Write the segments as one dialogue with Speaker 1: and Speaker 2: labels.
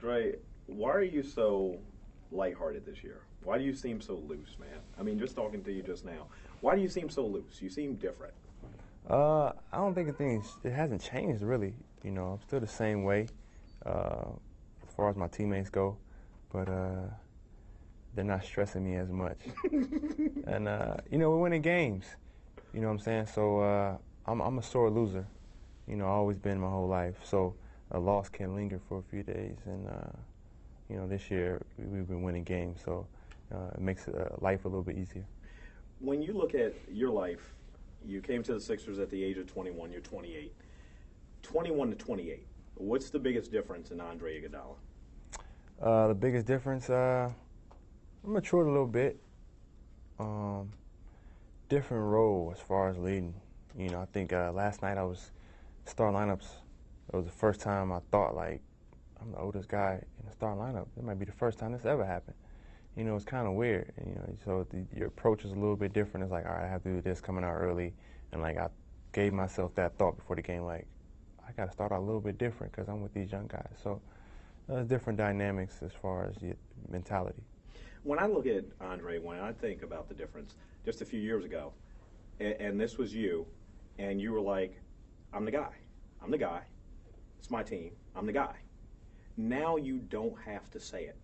Speaker 1: Andre, why are you so lighthearted this year? Why do you seem so loose, man? I mean, just talking to you just now, why do you seem so loose? You seem different.
Speaker 2: I don't think it hasn't changed really. You know, I'm still the same way as far as my teammates go, but they're not stressing me as much. And you know, we're winning games. You know what I'm saying? So I'm a sore loser. You know, I've always been my whole life. So a loss can linger for a few days, and you know, this year we've been winning games, so it makes life a little bit easier.
Speaker 1: When you look at your life, you came to the Sixers at the age of 21. You're 28. 21 to 28. What's the biggest difference in Andre Iguodala?
Speaker 2: The biggest difference, I matured a little bit. Different role as far as leading. You know, I think last night I was starting lineups. It was the first time I thought, like, I'm the oldest guy in the starting lineup. It might be the first time this ever happened. You know, it's kind of weird. You know, so your approach is a little bit different. It's like, all right, I have to do this coming out early. And, like, I gave myself that thought before the game, like, I got to start out a little bit different because I'm with these young guys. So there's different dynamics as far as your mentality.
Speaker 1: When I look at Andre, when I think about the difference, just a few years ago, and this was you, and you were like, I'm the guy. I'm the guy. It's my team. I'm the guy. Now you don't have to say it.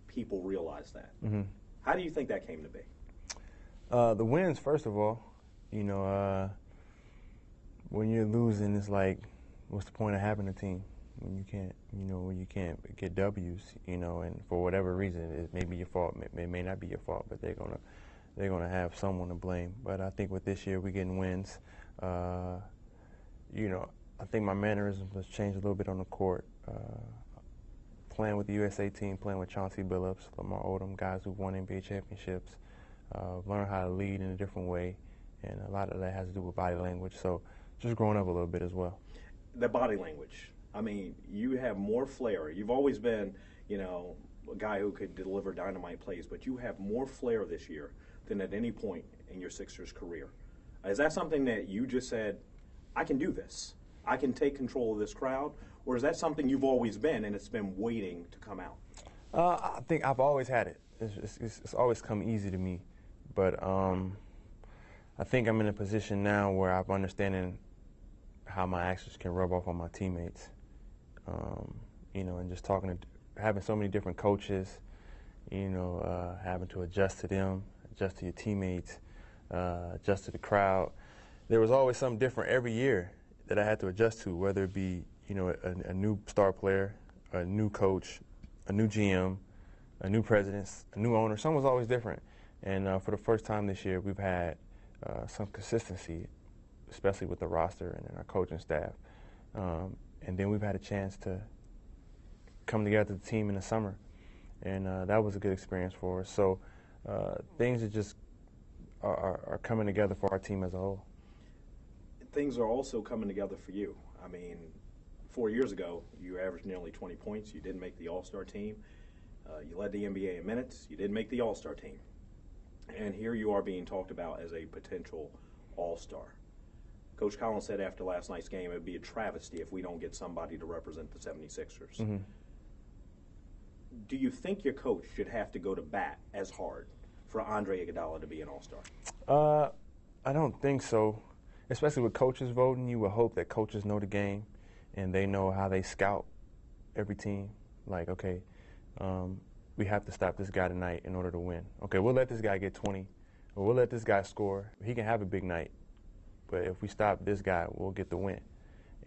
Speaker 1: People realize that.
Speaker 2: Mm-hmm.
Speaker 1: How do you think that came to be?
Speaker 2: The wins, first of all. You know, when you're losing, it's like, what's the point of having a team when you can't, you know, when you can't get W's, you know, and for whatever reason, it may be your fault, it may not be your fault, but they're gonna have someone to blame. But I think with this year, we're getting wins. You know, I think my mannerisms has changed a little bit on the court. Playing with the USA team, playing with Chauncey Billups, Lamar Odom, guys who've won NBA championships, learn how to lead in a different way, and a lot of that has to do with body language. So just growing up a little bit as well.
Speaker 1: The body language. I mean, you have more flair. You've always been, you know, a guy who could deliver dynamite plays, but you have more flair this year than at any point in your Sixers career. Is that something that you just said, I can do this, I can take control of this crowd, or is that something you've always been and it's been waiting to come out?
Speaker 2: I think I've always had it. It's always come easy to me, but I think I'm in a position now where I'm understanding how my actions can rub off on my teammates. You know, and just having so many different coaches, you know, having to adjust to them, adjust to your teammates, adjust to the crowd. There was always something different every year that I had to adjust to, whether it be, you know, a new star player, a new coach, a new GM, a new president, a new owner. Something was always different. And for the first time this year, we've had some consistency, especially with the roster and our coaching staff. And then we've had a chance to come together as a team in the summer. And that was a good experience for us. So things are coming together for our team as a whole.
Speaker 1: Things are also coming together for you. I mean, 4 years ago, you averaged nearly 20 points. You didn't make the All-Star team. You led the NBA in minutes. You didn't make the All-Star team. And here you are being talked about as a potential All-Star. Coach Collins said after last night's game it would be a travesty if we don't get somebody to represent the 76ers.
Speaker 2: Mm-hmm.
Speaker 1: Do you think your coach should have to go to bat as hard for Andre Iguodala to be an All-Star?
Speaker 2: I don't think so. Especially with coaches voting, you would hope that coaches know the game and they know how they scout every team. Like, okay, we have to stop this guy tonight in order to win. Okay, we'll let this guy get 20, or we'll let this guy score. He can have a big night, but if we stop this guy, we'll get the win.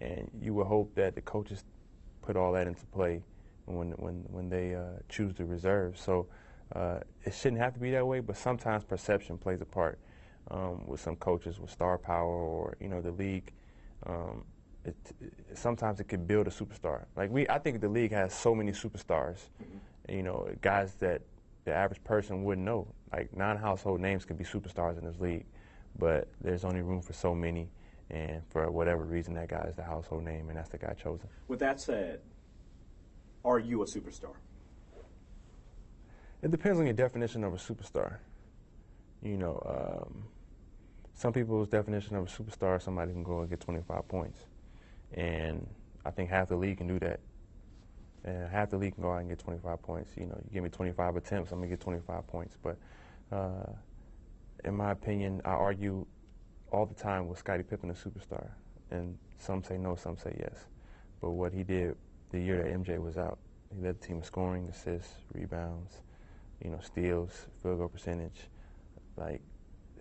Speaker 2: And you would hope that the coaches put all that into play when they choose the reserves. So it shouldn't have to be that way, but sometimes perception plays a part with some coaches with star power, or, you know, the league. Sometimes it could build a superstar. Like I think the league has so many superstars, you know, guys that the average person wouldn't know. Like non-household names can be superstars in this league, but there's only room for so many, and for whatever reason, that guy is the household name, and that's the guy chosen.
Speaker 1: With that said, are you a superstar?
Speaker 2: It depends on your definition of a superstar. You know, some people's definition of a superstar, somebody can go and get 25 points. And I think half the league can do that. And half the league can go out and get 25 points. You give me 25 attempts, I'm going to get 25 points. But in my opinion, I argue all the time, was Scottie Pippen a superstar? And some say no, some say yes. But what he did the year that MJ was out, he led the team in scoring, assists, rebounds, steals, field goal percentage. Like,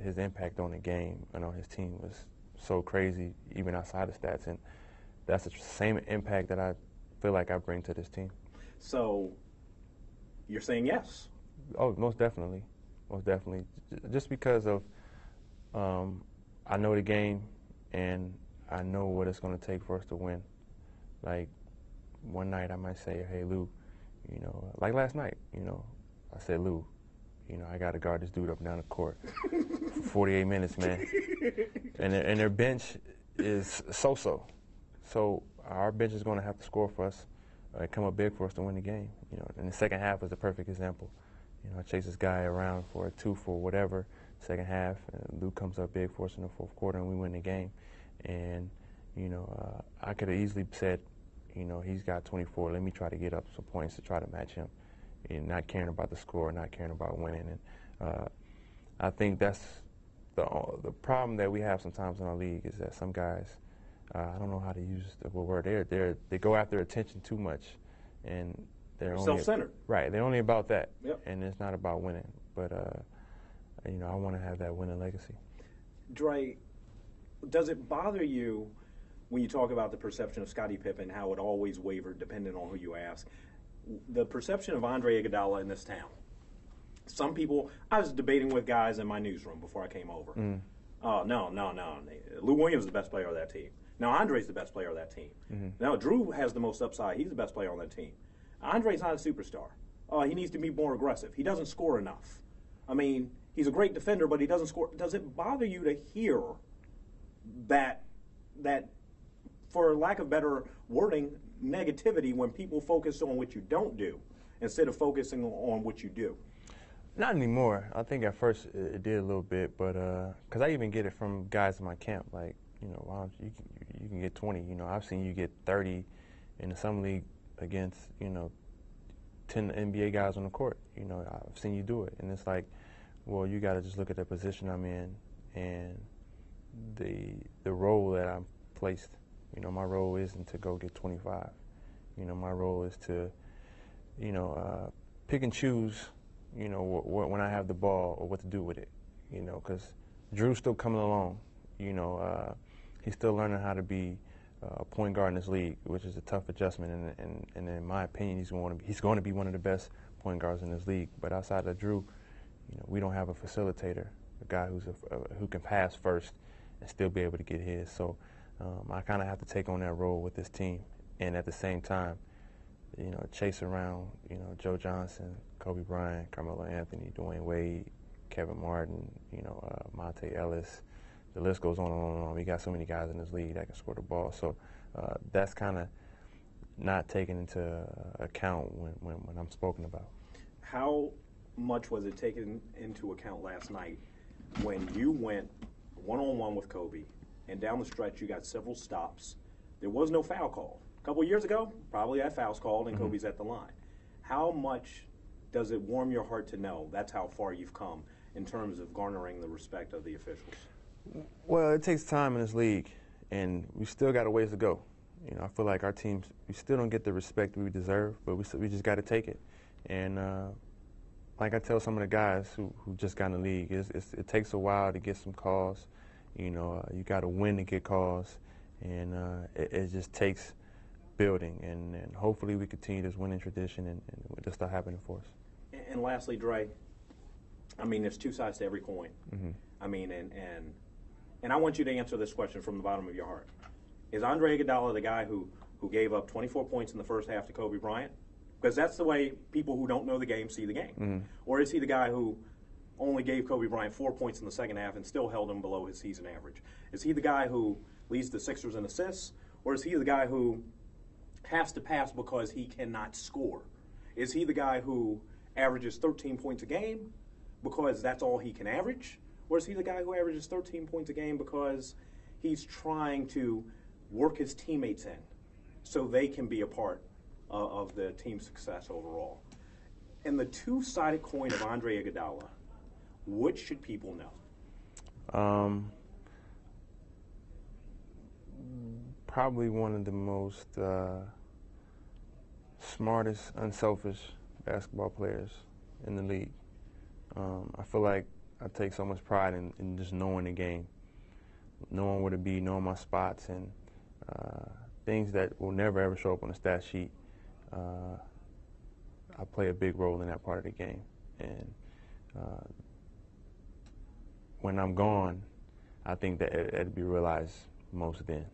Speaker 2: his impact on the game and on his team was so crazy, even outside the stats. And that's the same impact that I feel like I bring to this team.
Speaker 1: So, you're saying yes?
Speaker 2: Oh, most definitely. Most definitely. Just because of I know the game and I know what it's going to take for us to win. Like, one night I might say, hey, Lou, like last night, I said, Lou, I got to guard this dude up and down the court for 48 minutes, man. And their bench is so-so. So our bench is going to have to score for us, come up big for us to win the game. And the second half was a perfect example. I chase this guy around for a 2 for whatever, second half, and Lou comes up big for us in the fourth quarter, and we win the game. And, I could have easily said, he's got 24, let me try to get up some points to try to match him, and not caring about the score, not caring about winning. And I think that's the problem that we have sometimes in our league, is that some guys, I don't know how to use the word, they go after attention too much, and they're
Speaker 1: self-centered.
Speaker 2: Right, they're only about that,
Speaker 1: yep.
Speaker 2: And it's not about winning. But I want to have that winning legacy.
Speaker 1: Dre, does it bother you when you talk about the perception of Scottie Pippen, how it always wavered depending on who you ask? The perception of Andre Iguodala in this town. Some people, I was debating with guys in my newsroom before I came over. Oh, no. Lou Williams is the best player of that team. No, Andre's the best player of that team. No, Drew has the most upside. He's the best player on that team. Andre's not a superstar. He needs to be more aggressive. He doesn't score enough. I mean, he's a great defender, but he doesn't score. Does it bother you to hear that, for lack of better wording, negativity when people focus on what you don't do instead of focusing on what you do?
Speaker 2: Not anymore. I think at first it did a little bit, but because I even get it from guys in my camp, like, you can get 20. I've seen you get 30 in the summer league against 10 NBA guys on the court. I've seen you do it, and it's like, well, you got to just look at the position I'm in and the role that I'm placed. My role isn't to go get 25. My role is to pick and choose when I have the ball or what to do with it. Because Drew's still coming along. He's still learning how to be a point guard in this league, which is a tough adjustment. And in my opinion, he's going to be one of the best point guards in this league. But outside of Drew, we don't have a facilitator, a guy who can pass first and still be able to get his. So I kind of have to take on that role with this team, and at the same time, chase around, Joe Johnson, Kobe Bryant, Carmelo Anthony, Dwayne Wade, Kevin Martin, Monte Ellis. The list goes on and on and on. We got so many guys in this league that can score the ball. So that's kind of not taken into account when I'm spoken about.
Speaker 1: How much was it taken into account last night when you went one-on-one with Kobe, and down the stretch you got several stops? There was no foul call. A couple of years ago, probably that foul's called and Kobe's at the line. How much does it warm your heart to know that's how far you've come in terms of garnering the respect of the officials?
Speaker 2: Well, it takes time in this league, and we still got a ways to go. I feel like our teams, we still don't get the respect we deserve, but we just got to take it. And like I tell some of the guys who just got in the league, it takes a while to get some calls. You got to win to get calls, and it just takes building. And hopefully we continue this winning tradition, and it'll start happening for us.
Speaker 1: And lastly, Dre, I mean, there's two sides to every coin. I mean, and I want you to answer this question from the bottom of your heart. Is Andre Iguodala the guy who gave up 24 points in the first half to Kobe Bryant? Because that's the way people who don't know the game see the game. Or is he the guy who only gave Kobe Bryant 4 points in the second half and still held him below his season average? Is he the guy who leads the Sixers in assists? Or is he the guy who has to pass because he cannot score? Is he the guy who averages 13 points a game because that's all he can average? Or is he the guy who averages 13 points a game because he's trying to work his teammates in so they can be a part of the team's success overall. In the two-sided coin of Andre Iguodala, what should people know?
Speaker 2: Probably one of the most smartest, unselfish basketball players in the league. I feel like I take so much pride in just knowing the game, knowing where to be, knowing my spots, and things that will never ever show up on the stat sheet. I play a big role in that part of the game, and when I'm gone, I think that it'd be realized most then.